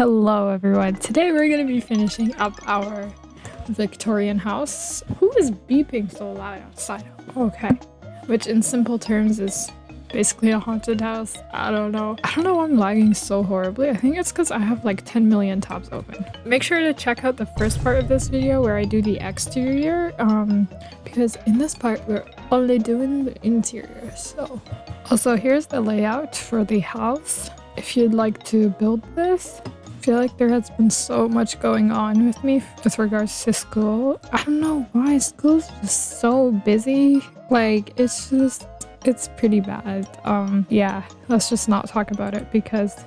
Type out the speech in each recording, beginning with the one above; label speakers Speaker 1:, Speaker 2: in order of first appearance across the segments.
Speaker 1: Hello everyone, today we're going to be finishing up our Victorian house. Who is beeping so loud outside? Okay, which in simple terms is basically a haunted house. I don't know why I'm lagging so horribly. I think it's because I have like 10 million tabs open. Make sure to check out the first part of this video where I do the exterior, because in this part we're only doing the interior. So also here's the layout for the house. If you'd like to build this, I feel like there has been so much going on with me with regards to school. I don't know why school's just so busy. Like it's pretty bad. Yeah, let's just not talk about it because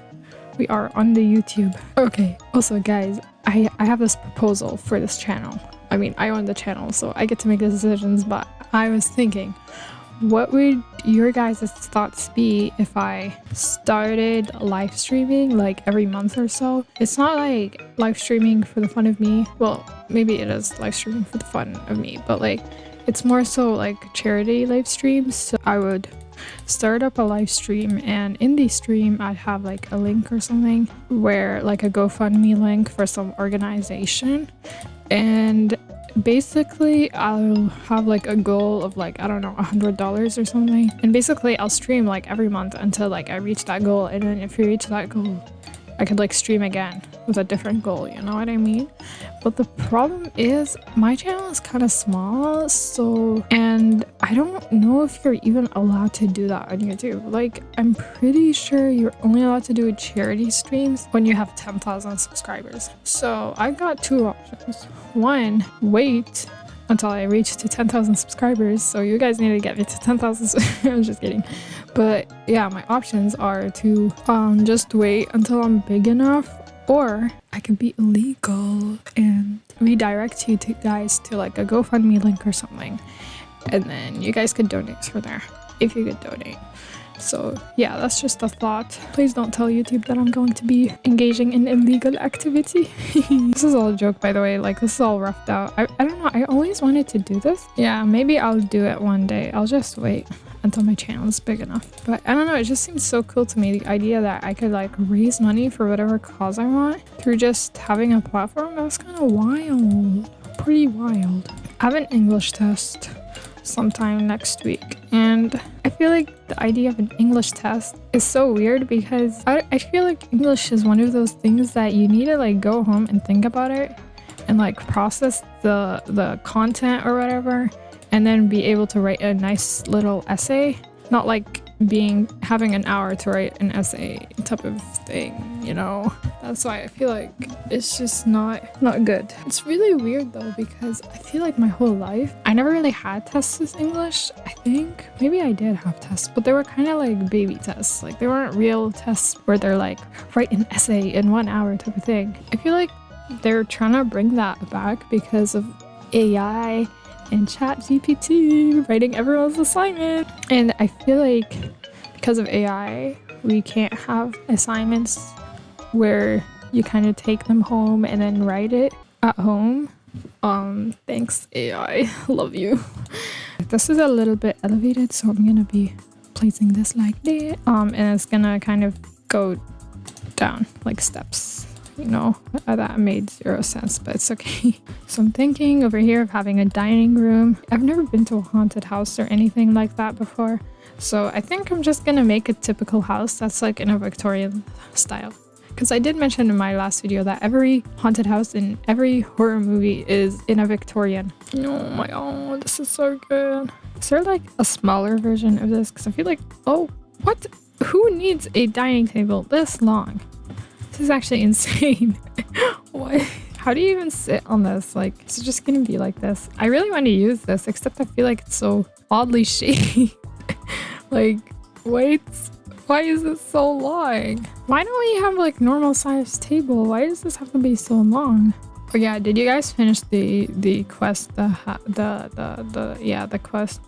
Speaker 1: we are on the YouTube. Okay, also guys, I have this proposal for this channel. I mean, I own the channel, so I get to make the decisions, but I was thinking, what would your guys' thoughts be if I started live streaming like every month or so? It's not like live streaming for the fun of me. Well, maybe it is live streaming for the fun of me, but like it's more so like charity live streams. So I would start up a live stream, and in the stream I'd have like a link or something where like a GoFundMe link for some organization, and basically I'll have like a goal of like, I don't know, $100 or something, and basically I'll stream like every month until like I reach that goal, and then if you reach that goal I could like stream again with a different goal, you know what I mean? But the problem is my channel is kind of small, so, and I don't know if you're even allowed to do that on YouTube. Like I'm pretty sure you're only allowed to do charity streams when you have 10,000 subscribers. So I got two options. One, wait until I reach to 10,000 subscribers, so you guys need to get me to 10,000. I'm just kidding. But yeah, my options are to just wait until I'm big enough, or I could be illegal and redirect you guys to like a GoFundMe link or something, and then you guys could donate for there if you could donate. So yeah, that's just a thought. Please don't tell YouTube that I'm going to be engaging in illegal activity. This is all a joke, by the way. Like this is all roughed out. I don't know, I always wanted to do this. Yeah, maybe I'll do it one day. I'll just wait until my channel is big enough. But I don't know, it just seems so cool to me, the idea that I could like raise money for whatever cause I want through just having a platform. That's kind of wild. Pretty wild. I have an English test sometime next week, and I feel like the idea of an English test is so weird because I feel like English is one of those things that you need to like go home and think about it and like process the content or whatever, and then be able to write a nice little essay, not like having an hour to write an essay type of thing, you know? That's why I feel like it's just not good. It's really weird though, because I feel like my whole life I never really had tests with English. I think maybe I did have tests, but they were kind of like baby tests. Like they weren't real tests where they're like write an essay in 1 hour type of thing. I feel like they're trying to bring that back because of AI and ChatGPT writing everyone's assignment. And I feel like because of AI, we can't have assignments where you kind of take them home and then write it at home. Thanks AI, love you. This is a little bit elevated, so I'm gonna be placing this like that, and it's gonna kind of go down like steps. You know, that made 0 sense, but it's okay. So I'm thinking over here of having a dining room. I've never been to a haunted house or anything like that before, so I think I'm just gonna make a typical house that's like in a Victorian style, because I did mention in my last video that every haunted house in every horror movie is in a Victorian. Oh my god, this is so good. Is there like a smaller version of this? Because I feel like, oh, what? Who needs a dining table this long? This is actually insane. What? How do you even sit on this? Like, it's just gonna be like this. I really want to use this, except I feel like it's so oddly shaped. Like, wait, why is this so long? Why don't we have like normal sized table? Why does this have to be so long? Oh yeah, did you guys finish the quest? The quest.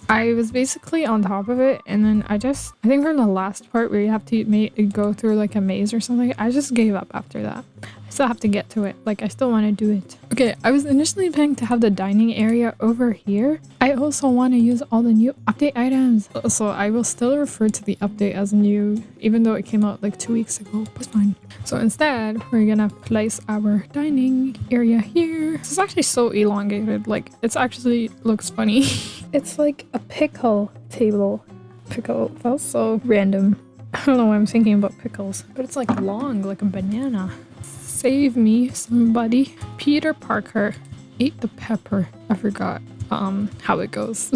Speaker 1: I was basically on top of it, and then I think from the last part where you have to go through like a maze or something, I just gave up after that. I still have to get to it. Like, I still want to do it. Okay, I was initially planning to have the dining area over here. I also want to use all the new update items. So I will still refer to the update as new, even though it came out like 2 weeks ago. It's fine. So instead, we're gonna place our dining area here. This is actually so elongated. Like, it's actually looks funny. It's like a pickle table. Pickle. That was so random. I don't know why I'm thinking about pickles, but it's like long, like a banana. Save me, somebody. Peter Parker ate the pepper. I forgot how it goes.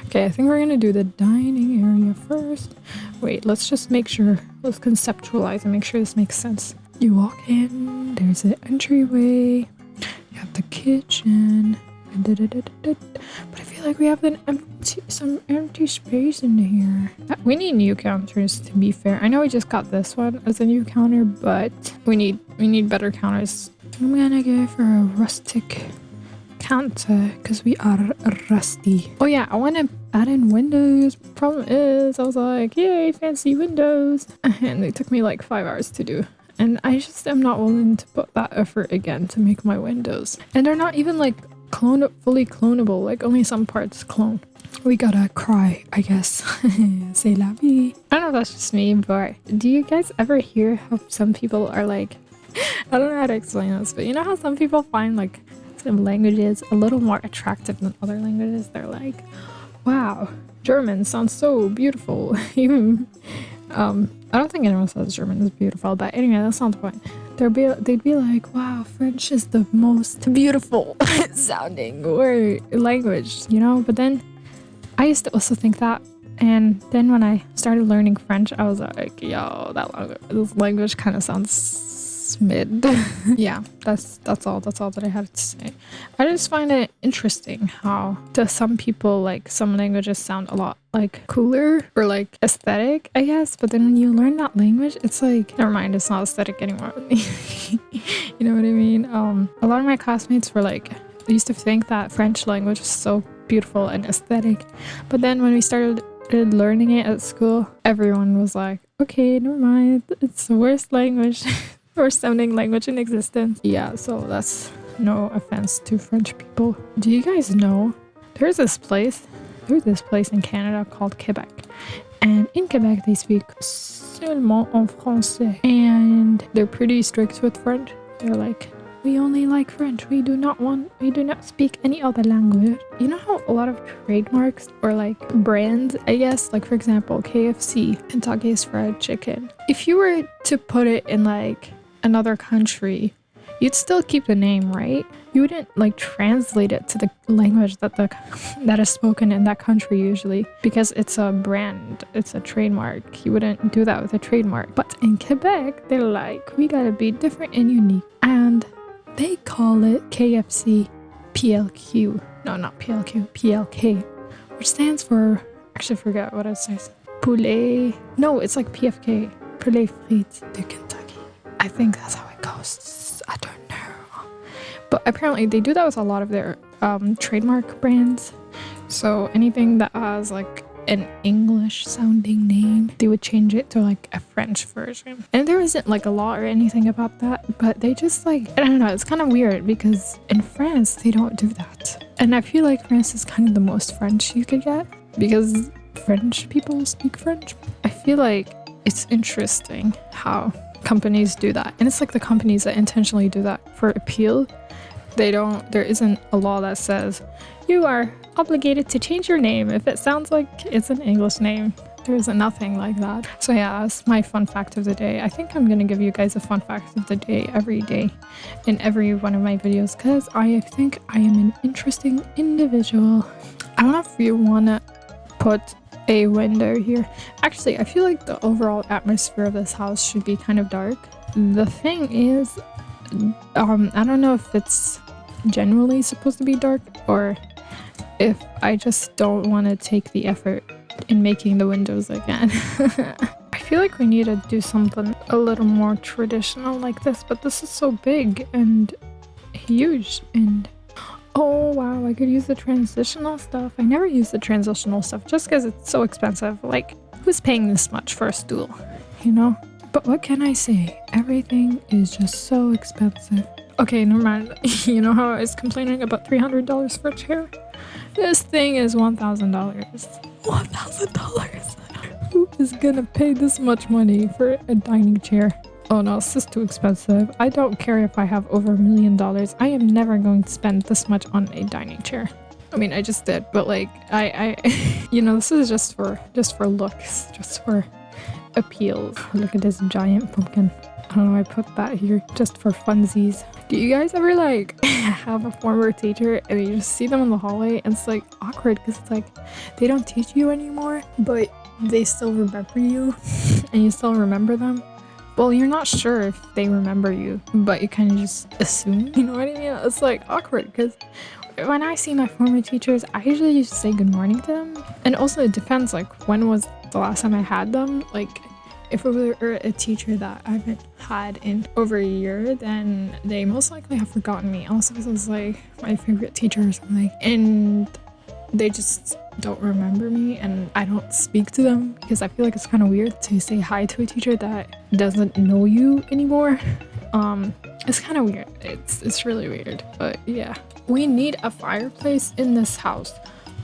Speaker 1: Okay, I think we're gonna do the dining area first. Wait, let's just make sure, let's conceptualize and make sure this makes sense. You walk in, there's the entryway, you have the kitchen, but I feel like we have some empty space in here. We need new counters, to be fair. I know we just got this one as a new counter, but we need better counters. I'm gonna go for a rustic counter because we are rusty. Oh yeah, I want to add in windows. Problem is, I was like, yay, fancy windows, and it took me like 5 hours to do. And I just am not willing to put that effort again to make my windows. And they're not even like fully clonable, like only some parts clone. We gotta cry, I guess. C'est la vie. I don't know if that's just me, but do you guys ever hear how some people are like, I don't know how to explain this, but you know how some people find like some languages a little more attractive than other languages? They're like, wow, German sounds so beautiful. Even I don't think anyone says German is beautiful, but anyway, that's not the point. They'd be like, wow, French is the most beautiful sounding language, you know? But then I used to also think that, and then when I started learning French, I was like, yo, this language kind of sounds mid. Yeah, that's all that I had to say. I just find it interesting how to some people, like, some languages sound a lot like cooler or like aesthetic, I guess, but then when you learn that language, it's like, never mind, it's not aesthetic anymore. You know what I mean? A lot of my classmates were like, they used to think that French language was so beautiful and aesthetic, but then when we started learning it at school, everyone was like, okay, never mind, it's the worst language, worst sounding language in existence. Yeah, so that's no offense to French people. Do you guys know there's this place in Canada called Quebec, and in Quebec they speak seulement en français, and they're pretty strict with French. They're like, we only like French. We do not speak any other language. You know how a lot of trademarks or like brands, I guess, like for example, KFC, Kentucky's Fried Chicken. If you were to put it in like another country, you'd still keep the name, right? You wouldn't like translate it to the language that is spoken in that country usually, because it's a brand, it's a trademark. You wouldn't do that with a trademark. But in Quebec, they're like, we gotta be different and unique, and they call it KFC PLQ. No, not PLQ, PLK, which stands for, actually forget what it says. Poulet. No, it's like PFK. Poulet frites de Kentucky. I think that's how it goes. I don't know. But apparently they do that with a lot of their trademark brands. So anything that has like an English sounding name, they would change it to like a French version. And there isn't like a law or anything about that, but they just like, I don't know, it's kind of weird because in France they don't do that. And I feel like France is kind of the most French you could get because French people speak French. I feel like it's interesting how companies do that, and it's like the companies that intentionally do that for appeal. There isn't a law that says you are obligated to change your name if it sounds like it's an English name. There isn't nothing like that. So yeah, that's my fun fact of the day. I think I'm gonna give you guys a fun fact of the day every day in every one of my videos because I think I am an interesting individual. I don't know if you wanna put a window here. Actually, I feel like the overall atmosphere of this house should be kind of dark. The thing is, I don't know if it's generally supposed to be dark or if I just don't want to take the effort in making the windows again. I feel like we need to do something a little more traditional like this, but this is so big and huge, and Oh wow, I could use the transitional stuff. I never use the transitional stuff just because it's so expensive. Like, who's paying this much for a stool, you know? But what can I say? Everything is just so expensive. Okay, never mind. You know how I was complaining about $300 for a chair? This thing is $1,000. $1,000! Who is gonna pay this much money for a dining chair? Oh no, this is too expensive. I don't care if I have over $1 million. I am never going to spend this much on a dining chair. I mean, I just did, but like, I you know, this is just for looks, just for appeals. Look at this giant pumpkin. I don't know, I put that here just for funsies. Do you guys ever like have a former teacher and you just see them in the hallway and it's like awkward because it's like they don't teach you anymore, but they still remember you and you still remember them? Well, you're not sure if they remember you, but you kind of just assume, you know what I mean? It's like awkward because when I see my former teachers, I usually just say good morning to them. And also it depends, like when was the last time I had them? Like if it were a teacher that I haven't had in over a year, then they most likely have forgotten me. Also, this is like my favorite teacher or something. And they just don't remember me and I don't speak to them because I feel like it's kind of weird to say hi to a teacher that doesn't know you anymore. It's kind of weird. It's really weird, but yeah. We need a fireplace in this house.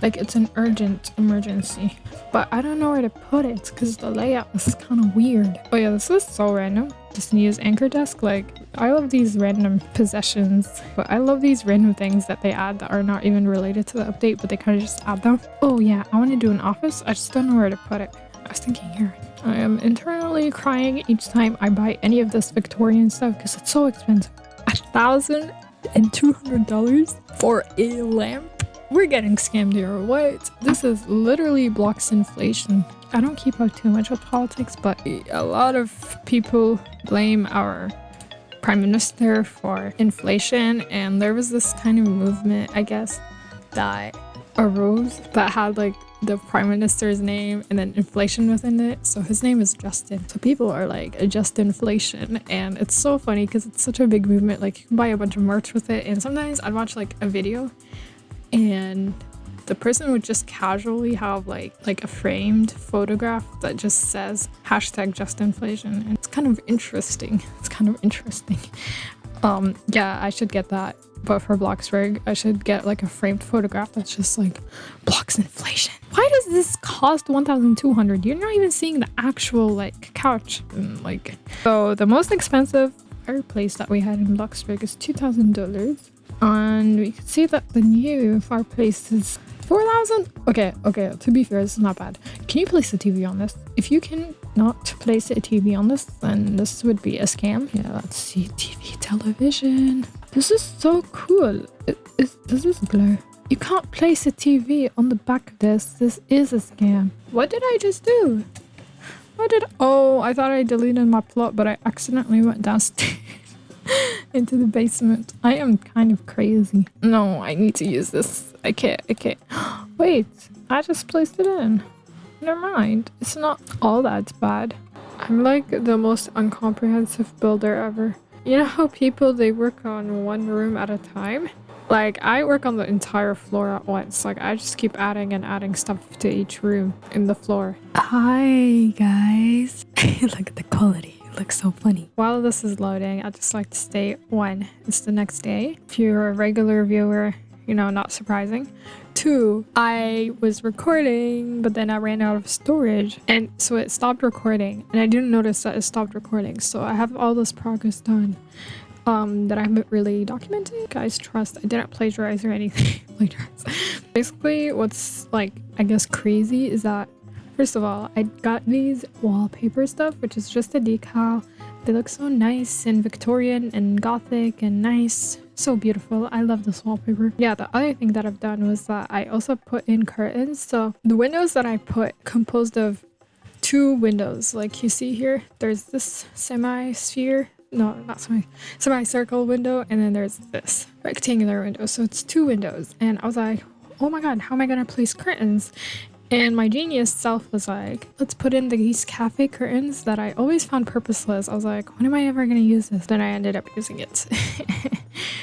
Speaker 1: Like it's an urgent emergency, but I don't know where to put it because the layout is kind of weird. Oh yeah, this is so random. Just use anchor desk. Like I love these random possessions, but I love these random things that they add that are not even related to the update, but they kind of just add them. Oh yeah, I want to do an office. I just don't know where to put it. I was thinking here. I am internally crying each time I buy any of this Victorian stuff because it's so expensive. $1,200 for a lamp? We're getting scammed here, what? This is literally blocks inflation. I don't keep up too much with politics, but a lot of people blame our prime minister for inflation, and there was this kind of movement, I guess, that arose that had like the prime minister's name and then inflation within it. So his name is Justin. So people are like adjust inflation, and it's so funny because it's such a big movement. Like you can buy a bunch of merch with it, and sometimes I'd watch like a video and the person would just casually have like a framed photograph that just says #justinflation, and it's kind of interesting. Yeah, I should get that, but for Bloxburg I should get like a framed photograph that's just like blocks inflation. Why does this cost 1,200? You're not even seeing the actual like couch. And, like, so the most expensive fireplace that we had in Bloxburg is $2,000. And we can see that the new fireplace is 4,000. Okay, to be fair, this is not bad. Can you place a TV on this? If you can not place a TV on this, then this would be a scam. Yeah, let's see. TV, television. This is so cool. Does this glow? You can't place a TV on the back of this. This is a scam. What did I just do? Oh, I thought I deleted my plot, but I accidentally went downstairs. Into the basement. I am kind of crazy. No, I need to use this. I can't. Wait, I just placed it in. Never mind. It's not all that bad. I'm like the most uncomprehensive builder ever. You know how people, they work on one room at a time? Like, I work on the entire floor at once. Like, I just keep adding and adding stuff to each room in the floor. Hi, guys. Look at the quality. It looks so funny. While this is loading, I'd just like to state, 1, it's the next day. If you're a regular viewer, you know, not surprising. 2, I was recording, but then I ran out of storage, and so it stopped recording, and I didn't notice that it stopped recording. So I have all this progress done that I haven't really documented. Guys, trust, I didn't plagiarize or anything. Basically, what's like, I guess, crazy is that, first of all, I got these wallpaper stuff, which is just a decal. They look so nice and Victorian and Gothic and nice. So beautiful. I love this wallpaper. Yeah, the other thing that I've done was that I also put in curtains. So the windows that I put composed of 2 windows. Like you see here, there's this semicircle window, and then there's this rectangular window. So it's 2 windows. And I was like, oh my god, how am I gonna place curtains? And my genius self was like, let's put in these cafe curtains that I always found purposeless. I was like, when am I ever going to use this? Then I ended up using it.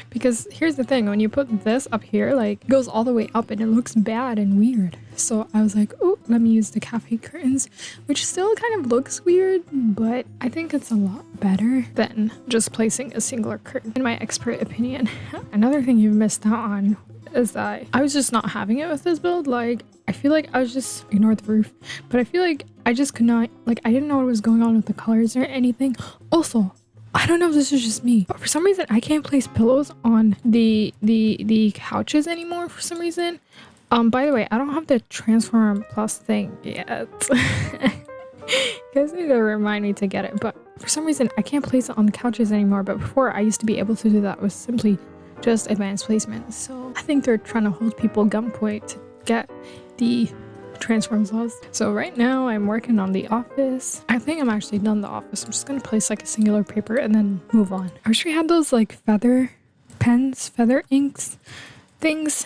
Speaker 1: Because because here's the thing, when you put this up here, like it goes all the way up and it looks bad and weird. So I was like, oh, let me use the cafe curtains, which still kind of looks weird, but I think it's a lot better than just placing a singular curtain, in my expert opinion. Another thing you've missed out on is that I was just not having it with this build. Like, I feel like I was just, ignore the roof, but I feel like I just could not, like, I didn't know what was going on with the colors or anything. Also, I don't know if this is just me, but for some reason I can't place pillows on the couches anymore for some reason. By the way, I don't have the Transform Plus thing yet. You guys need to remind me to get it, but for some reason I can't place it on the couches anymore. But before, I used to be able to do that with simply just advanced placement. So I think they're trying to hold people gunpoint to get the Transform Plus. So right now I'm working on the office. I think I'm actually done the office. I'm just gonna place like a singular paper and then move on. I wish we had those like feather pens, feather inks things.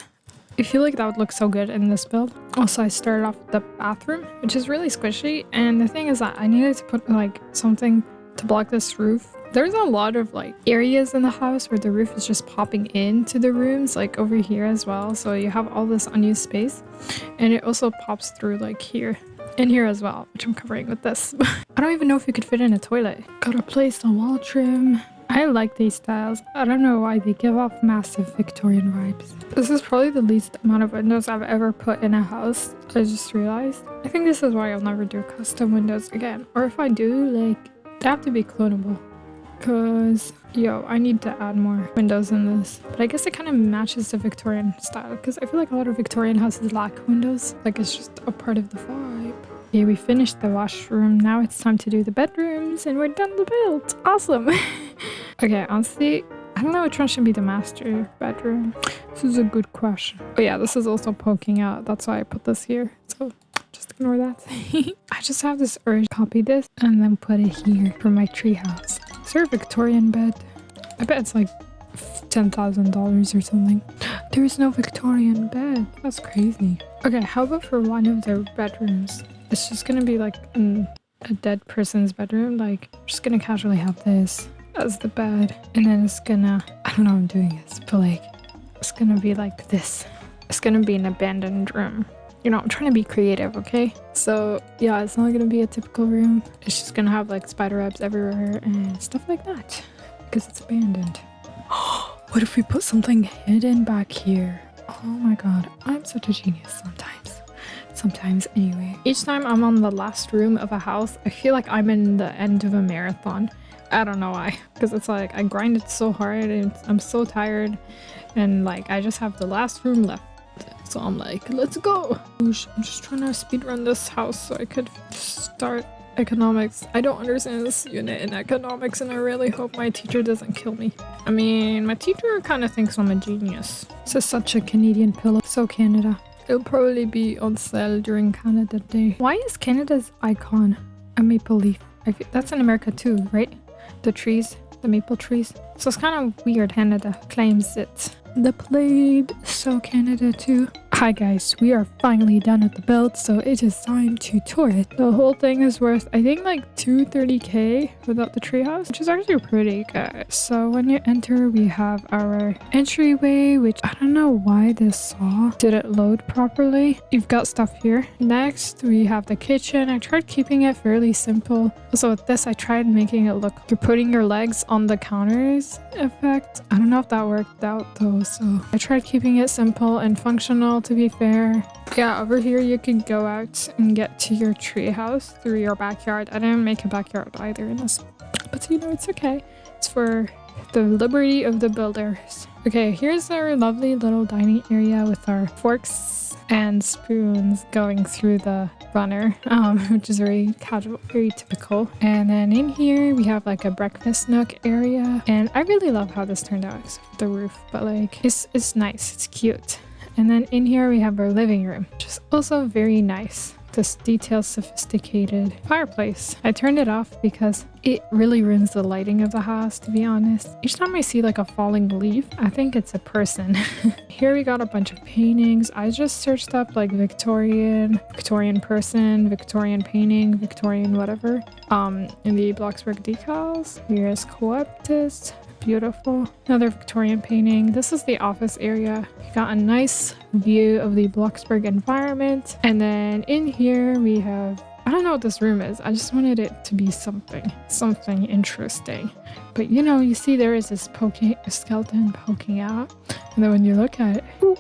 Speaker 1: I feel like that would look so good in this build. Also, I started off with the bathroom, which is really squishy, and the thing is that I needed to put like something to block this roof. There's a lot of like areas in the house where the roof is just popping into the rooms, like over here as well. So you have all this unused space, and it also pops through like here and here as well, which I'm covering with this. I don't even know if you could fit in a toilet. Gotta place the wall trim. I like these styles. I don't know why they give off massive Victorian vibes. This is probably the least amount of windows I've ever put in a house. I just realized. I think this is why I'll never do custom windows again. Or if I do, like, they have to be clonable. Because, yo, I need to add more windows in this. But I guess it kind of matches the Victorian style. Because I feel like a lot of Victorian houses lack windows. Like, it's just a part of the vibe. Okay, we finished the washroom. Now it's time to do the bedrooms. And we're done the build. Awesome. Okay, honestly, I don't know which one should be the master bedroom. This is a good question. Oh yeah, this is also poking out. That's why I put this here. So just ignore that. I just have this urge to copy this and then put it here for my treehouse. Is there a Victorian bed? I bet it's like $10,000 or something. There is no Victorian bed. That's crazy. Okay, how about for one of the bedrooms? It's just gonna be like a dead person's bedroom. Like, I'm just gonna casually have this as the bed, and then it's gonna, I don't know how I'm doing this, but like, it's gonna be like this. It's gonna be an abandoned room. You know, I'm trying to be creative, okay? So yeah, it's not gonna be a typical room. It's just gonna have like spider webs everywhere and stuff like that because it's abandoned. What if we put something hidden back here? Oh my god, I'm such a genius sometimes anyway. Each time I'm on the last room of a house, I feel like I'm in the end of a marathon. I don't know why, because it's like I grinded so hard and I'm so tired, and like I just have the last room left. So I'm like, let's go. I'm just trying to speedrun this house so I could start economics. I don't understand this unit in economics, and I really hope my teacher doesn't kill me. I mean, my teacher kind of thinks I'm a genius. This is such a Canadian pillow. So Canada. It'll probably be on sale during Canada Day. Why is Canada's icon a maple leaf? That's in America too, right? The trees, the maple trees. So it's kind of weird Canada claims it. The plate, so Canada too. Hi guys, we are finally done at the build, so it is time to tour it. The whole thing is worth, I think, like $230K without the treehouse, which is actually pretty good. So when you enter, we have our entryway, which I don't know why this saw didn't load properly. You've got stuff here. Next, we have the kitchen. I tried keeping it fairly simple. Also with this, I tried making it look, you're putting your legs on the counters effect. I don't know if that worked out though, so I tried keeping it simple and functional, to be fair. Yeah, over here you can go out and get to your treehouse through your backyard. I didn't make a backyard either in this, but you know, it's okay. It's for the liberty of the builders. Okay, here's our lovely little dining area with our forks and spoons going through the runner, which is very casual, very typical. And then in here we have like a breakfast nook area, and I really love how this turned out, except for the roof, but like it's nice, it's cute. And then in here we have our living room, which is also very nice. This detailed, sophisticated fireplace. I turned it off because it really ruins the lighting of the house, to be honest. Each time I see like a falling leaf, I think it's a person. Here we got a bunch of paintings. I just searched up like Victorian person, Victorian painting, Victorian whatever. In the Bloxburg decals. Here's Coeptus. beautiful. Another Victorian painting. This is the office area. You got a nice view of the Bloxburg environment. And then in here we have, I don't know what this room is. I just wanted it to be something interesting. But you know, you see there is this skeleton poking out. And then when you look at it, ooh,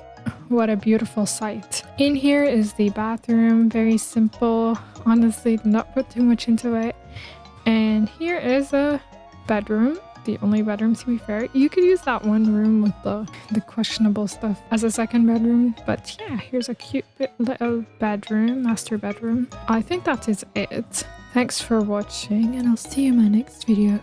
Speaker 1: what a beautiful sight. In here is the bathroom. Very simple. Honestly, did not put too much into it. And here is a bedroom. The only bedroom, to be fair. You could use that one room with the questionable stuff as a second bedroom. But yeah, here's a cute little bedroom, master bedroom. I think that is it. Thanks for watching, and I'll see you in my next video.